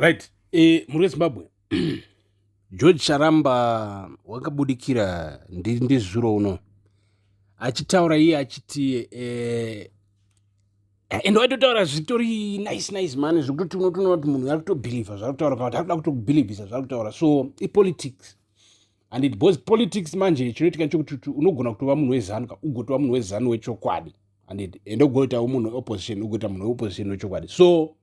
Right. Muri weZimbabwe George Charamba wakabudikira ndizuro uno achitaura iye achiti ende waitotaura zvitori nice man zvekutoti unotoona kuti munhu ari kutobhilivha zvarikutaura kana kuti ari kuda kutobhilivhisa zvarikutaura so ipolitics and it was politics manje chinoitika chokuti unogona kutova munhu wezanu ugotova munhu wezanu wechokwadi and ende ugoitawo munhu weopposition ugoita munhu weopposition wechokwadi so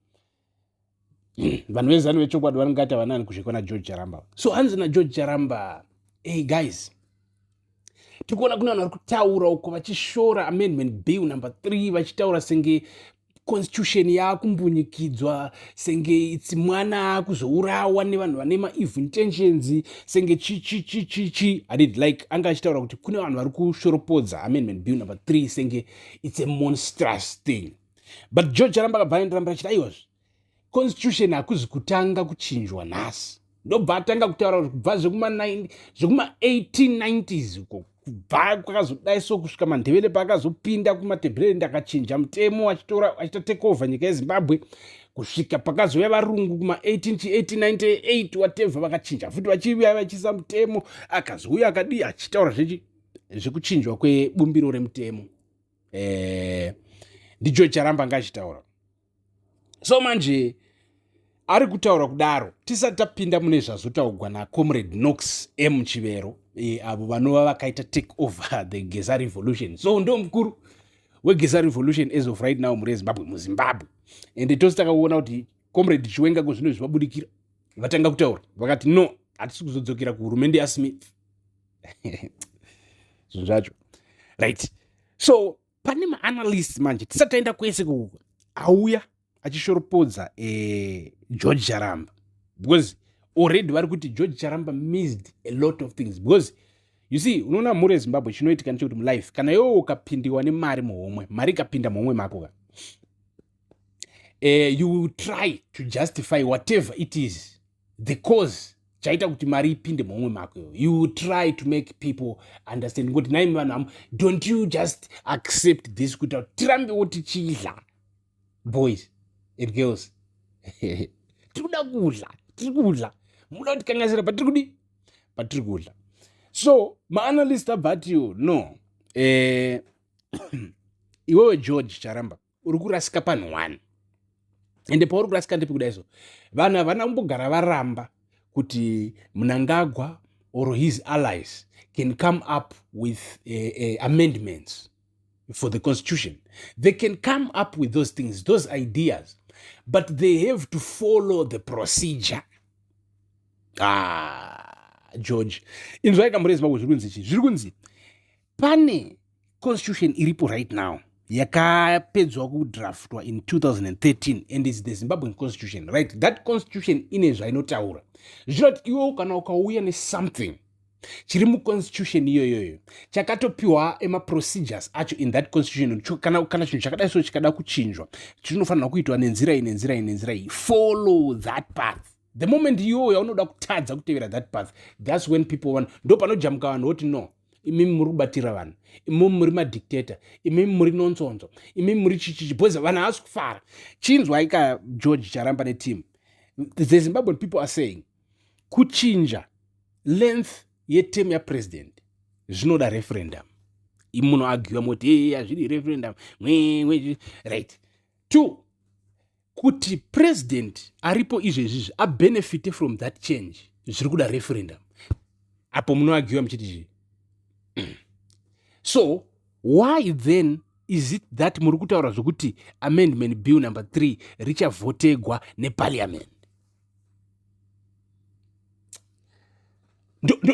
vanhu vezanu vechokwadi vanongati vanani kuzvikona George Charamba so hanzi naGeorge Charamba hey guys tiri kuona kune vanhu vari kutaura uko vachishora amendment bill number 3 vachitaura senge constitution yakumbunyikidzwa senge itsi mwana akuzourawa nevanhu vane maevil intentions senge chi I did like anga achitaura kuti kune vanhu vari kushoropodza amendment bill number 3 senge it's a monstrous thing but George Charamba akabva aenderamba achiti aiwazvo constitution hakuzi kutanga kuchinjwa nhasi ndobva atanga kutaura kuti kubva zvekuma1890s uko kubva kwakazodai so kusvika mandevele paakazopinda kumatebhurende akachinja mutemo achita take over nyika yeZimbabwe kusvika pakazouya varungu kuma1898 whatever vakachinja futi vachiuya vachiisa mutemo akazouya akadii achitaura zvekuchinjwa kwebumbiro remutemo ndiJoe Charamba ngachitaura so manje ari kutaura kudaro tisati tapinda mune zvazotaurwa naComrade Knox Chivero avo vanova vakaita take over the Geza revolution so ndo mukuru weGeza revolution as of right now muZimbabwe ende tosi takaona kuti Comrade Chiwenga kuzvino zvabudikira vatanga kutaura vakati no hatisi kuzodzokera kuhurumende yaSmith zvinhu zvacho right so pane maanalysts manje tisati taenda kwese auya achishoropodza George Charamba because already vari kuti George Charamba missed a lot of things because you see unoona mhuri yeZimbabwe chinoitika nechekuti mulife kana iwewe ukapindiwa nemari muhomwe mari ikapinda muhomwe mako you will try to justify whatever it is the cause chaita kuti mari ipinde muhomwe mako you will try to make people understand kuti naimi vanhu don't you just accept this kuti tirambewo tichidla boys and girls tirikuda kudla muda kuti kangasira patiri kudla so maanalyst abva atiyo no iwewe George Charamba uri kurasika panhu 1 ende pauri kurasika ndepi kudai so vanhu havana kumbogara varamba kuti Mnangagwa or his allies can come up with amendments for the constitution. They can come up with those things, those ideas, but they have to follow the procedure. George, inzwaika murezi mako zviri kunzi pane constitution iripo right now yakapedzwa kudraftwa in 2013 and it's the Zimbabwean constitution, right? That constitution ine zvainotaura zvinoti iwe kana ukauya nesomething chiri muconstitution iyoyoyo chakatopiwa emaprocedures acho in that constitution kana chinhu chakadai so chikada kuchinjwa chinofanira kuitwa nenzira iyi follow that path. The moment iyoyo unoda kutadza kutevera that path, that's when people want ndo panojamuka vanhu voti no imimi muri kubatira vanhu, imimi muri madictator, imimi muri nonsonzo, imimi muri chichichi because vanhu havasi kufara. Chinzwai George Charamba neteam, the Zimbabwean people are saying kuchinja length yeterm yapresident zvinoda referendum. Imuno argue moti hazvidi referendum right. 2 kuti president aripo izvezvizvi abenefite from that change zviri kuda referendum. Apo muno argue muchiti so why then is it that muri kutaura zvokuti amendment bill number 3 richavotegwa neparliament?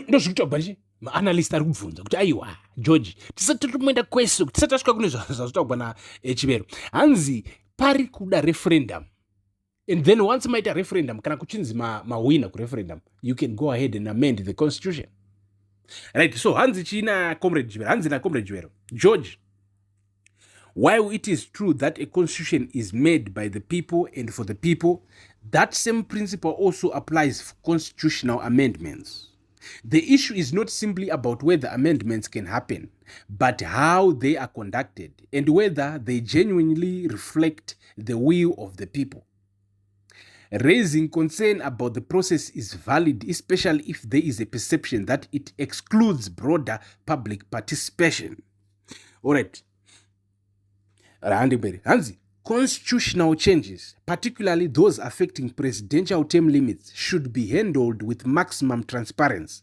Ndozvikuita bhachi maanalyst ari kubvunza kuti aiwa George tisati tomoenda kwese tisati tasvika kune zvazotaurwa naChivero hanzi pari kuda referendum and then once maita referendum kana kuchinzi mawina kureferendum you can go ahead and amend the constitution, right? So hanzi china Comrade Chivero George, while it is true that a constitution is made by the people and for the people, that same principle also applies for constitutional amendments. The issue is not simply about whether amendments can happen, but how they are conducted and whether they genuinely reflect the will of the people. Raising concern about the process is valid, especially if there is a perception that it excludes broader public participation. All right. Hanzi, constitutional changes, particularly those affecting presidential term limits, should be handled with maximum transparency,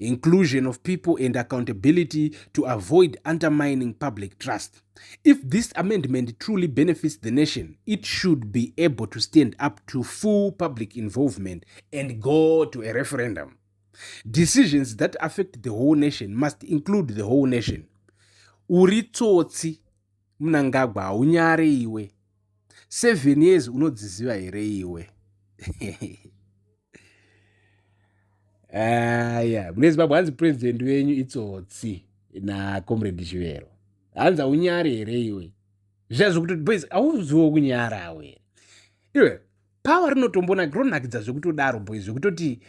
inclusion of people, and accountability to avoid undermining public trust. If this amendment truly benefits the nation, it should be able to stand up to full public involvement and go to a referendum. Decisions that affect the whole nation must include the whole nation. Uritsotsi Mnangagwa unyare iwe 7 years unodziziva here iwe. Mune Zimbabwe hanzi president wenyu itsotsi na comrade Chivero. Hanza unyare here iwe. Zvichazo kuti boys auziwo kunyara we. Iwe power rinotombona ronakidza zvekutodaro boys zvekutoti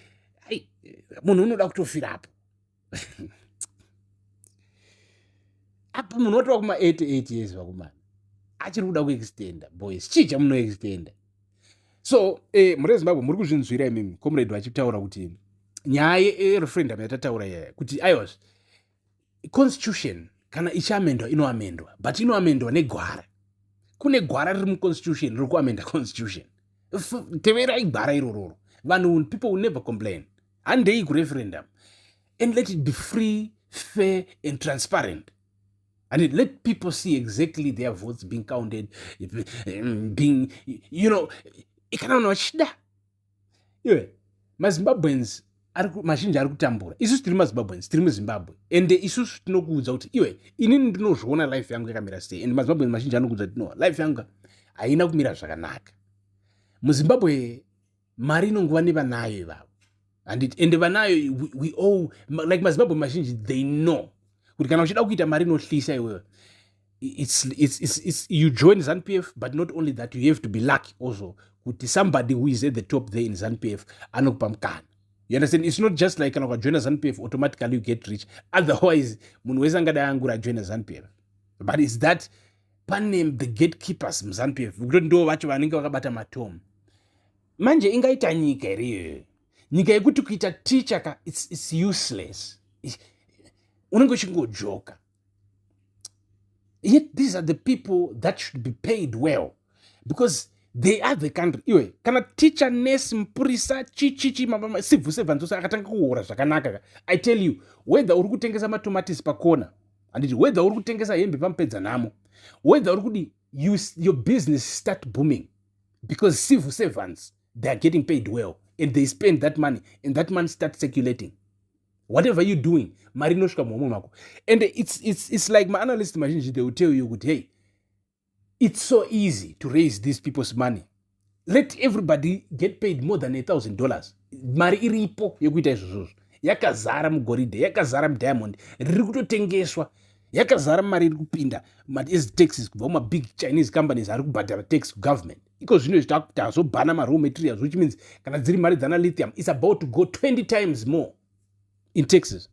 munhu unoda kutofirapo. Apa munhu watova kuma 88 years vakomana achiri kuda kuextenda boys chii chamunoextenda. So muri Zimbabwe muri kuzvinzwira imimi comrade vachitaura kuti nyaya yereferendum yatataura yaya kuti aiwas constitution kana ichiamendwa inoamendwa but inoamendwa negwara. Kune gwara riri muconstitution riri kuamenda constitution. Teverai gwara irororo. Vanhu people will never complain. Handei kureferendum and let it be free, fair and transparent. And let people see exactly their votes being counted, being, ikanaona vachida. Iwe, maZimbabweans, mazhinji ari kutambura. Isusu tiri maZimbabweans, tiri muZimbabwe. Ende isusu tinokuudza kuti, iwe, inini ndinozviona life yangu yakamira sei. Ende maZimbabweans mazhinji anokuudza kuti, life yangu haina kumira zvakanaka. MuZimbabwe, mari inongova nevanayo ivavo. And vanayo, we all, like maZimbabwe mazhinji, they know. Kuti kana uchida kuita mari inohlisa iwewe, it's you join ZANU-PF, but not only that, you have to be lucky also kuti somebody who is at the top there in ZANU-PF anokupa mukana. You understand? It's not just like kana ukajoina ZANU-PF automatically you get rich. Otherwise munhu wese angadai angura joina ZANU-PF. But it's that pane the gatekeepers muZANU-PF kuti ndo vacho vanenge vakabata matomu. Manje ingaita nyika iri nyika yekuti kuita teacher it's useless. Unenge uchingojoka. Yet these are the people that should be paid well because they are the country. Iwe kana teacher, nurse, mpurisa, chichichi, civil servants also akatanga kuora zvakanaka. I tell you, whether uri kutengesa matomatis pakona, and whether uri kutengesa hembe pampedza namo, whether uri kuti your business start booming because civil servants, they are getting paid well and they spend that money and that money starts circulating. Whatever you're doing, marinoshka momomako. And it's like my analyst machine, they will tell you, hey, it's so easy to raise these people's money. Let everybody get paid more than $1,000. Mari iripo yokuita izvozvo. Yakazara mugoride, yakazara mudiamond, riri kutotengeswa, yakazara mari iri kupinda. As taxes kubva big Chinese companies ari kubhadhara tax to government. Iko zvino zvitakuti azobhana raw materials, which means kana dziri mari dzana lithium, it's about to go 20 times more in Texas.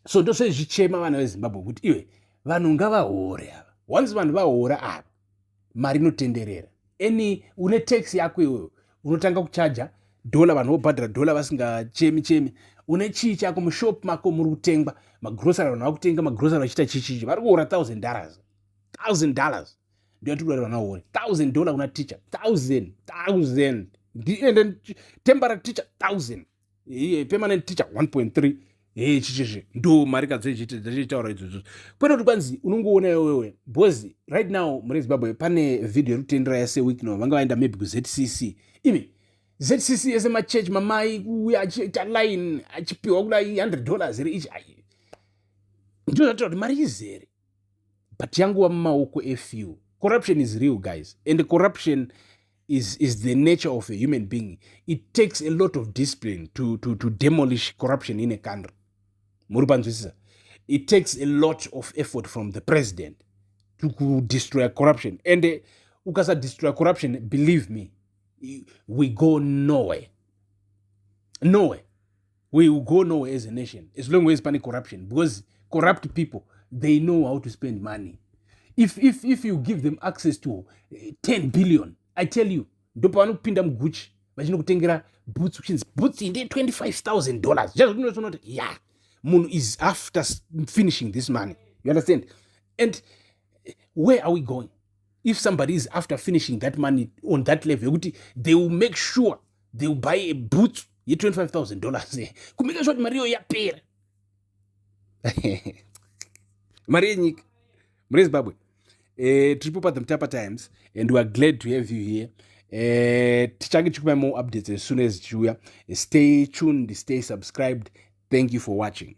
So ndose zvichema vana veZimbabwe kuti iwe vanhu ngavaore ava. Once vanhu vaora ava, mari inotenderera. Une tax yako iwewe unotanga kuchaja dola, vanhu vobhadhara dola vasingachemi. Une chii chako mushop mako muri kutengwa, magrocery vanhu vakutenga magrocery vachiita chichichi, vari kuora $1,000. $1,000 ndio yatikuda vanhu vaore. $1,000 kuna teacher. 1,000. And then temporary teacher 1,000, permanent teacher 1.3. Chichichi ndo mari kadzechitaura izvozvo. Kwete kuti kwanzi unongoona wewe because right now muri Zimbabwe pane video iri kutendera yase week no vanga vaenda maybe kuZCC. Imi ZCC yese machurch mamai uya achiita line achipiwa kudai $100 iri ichi. Ndio zvataura kuti mari izere. But yanguva mumaoko few. Corruption is real, guys, and the corruption is the nature of a human being. It takes a lot of discipline to demolish corruption in a country. It takes a lot of effort from the president to destroy corruption. And ukasa destroy corruption, believe me, we go nowhere. Nowhere. We will go nowhere as a nation as long as panic corruption, because corrupt people, they know how to spend money. If you give them access to 10 billion, I tell you, ndopavanokupinda muguchi vachinokutengera boots kuchinzi boots inde $25,000 chazvinoona kuti yeah, munhu is after finishing this money. You understand? And where are we going? If somebody is after finishing that money on that level, they will make sure they will buy a boot $25,000 kumeka sure kuti mari iyoyo yapera. Mari yenyika muri Zimbabwe. Triple the Mtapa Times, and we are glad to have you here. Tichange chikupa more updates as soon as chiuya. Stay tuned, stay subscribed. Thank you for watching.